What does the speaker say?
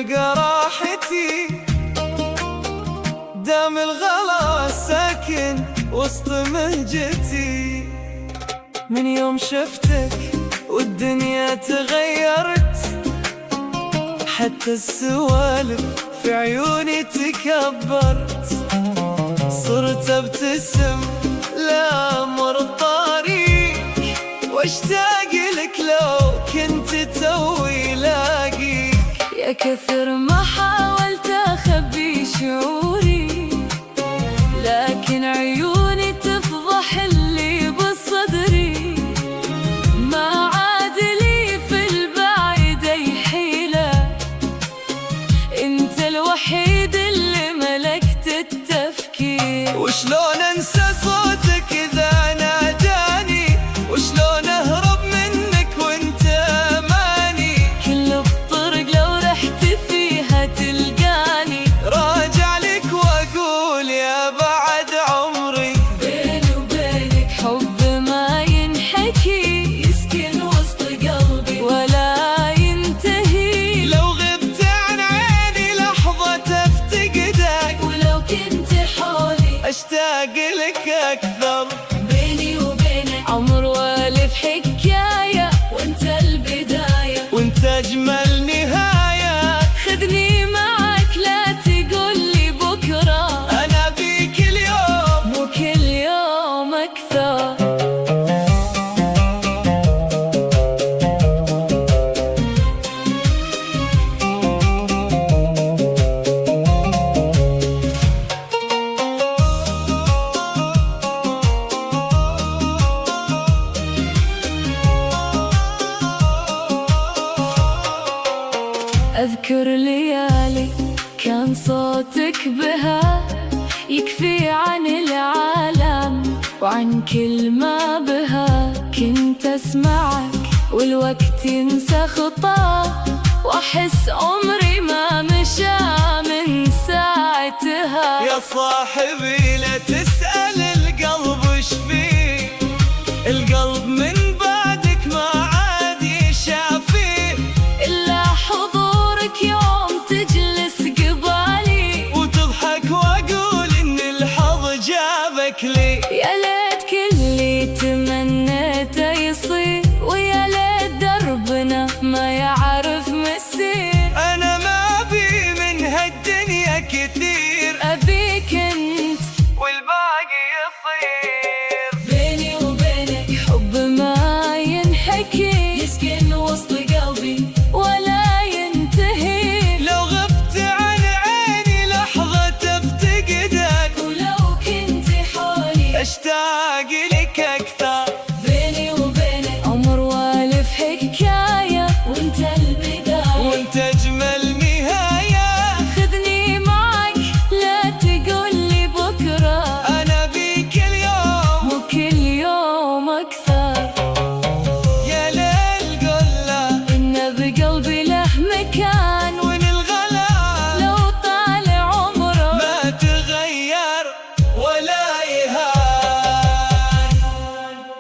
تلقى راحتي، دام الغلا ساكن وسط مهجتي. من يوم شفتك والدنيا تغيرت، حتى السوالف في عيوني تكبرت. صرت ابتسم لأمر الطريق، واشتاق لك لو كنت توي لاقيك. يا كثر ما حاولت أخبي شعوري، لكن عيوني تفضح اللي بصدري. ما عاد لي في البعد أي حيلة، انت الوحيد اللي ملكت التفكير. وشلون انسى صوتك اذا ناداني، وشلون اهرب منك وانت اماني. كل الطرق لو رحت فيها تلقاني، راجع لك واقول يا بعد عمري. بيني وبينك حب ما ينحكي، يسكن وسط قلبي ولا ينتهي. لو غبت عن عيني لحظة افتقدك، ولو كنت حولي اشتاق لك اكثر. بيني وبينك عمر والف حكاية، وانت البداية وانت اجمل نهاية. خذني معك لا تقولي بكرة، انا بيك اليوم وكل يوم أكثر. أذكر ليالي كان صوتك بها يكفي عن العالم، وعن كل ما بها كنت أسمعك والوقت ينسى خطاه. وأحس عمري ما مشى من ساعتها. يا صاحبي لا تسأل القلب وش فيه، القلب من بعدك ما عاد يشافيه. إلا حضورك يوم تجلس قبالي، وتضحك واقول ان الحظ جابك لي. يا ليت كل اللي تمنيته يصير، ويا ليت دربنا ما يعرف مسير. انا ما بي من هالدنيا كثير، أبيك انت والباقي يصير. بيني وبينك حب ما ينحكي، يسكن وسط قلبي ولا ينتهي. لو غبت عن عيني لحظة افتقدك، ولو كنت حولي اشتاق لك اكثر. بيني وبينك عمر والف حكاية، وانت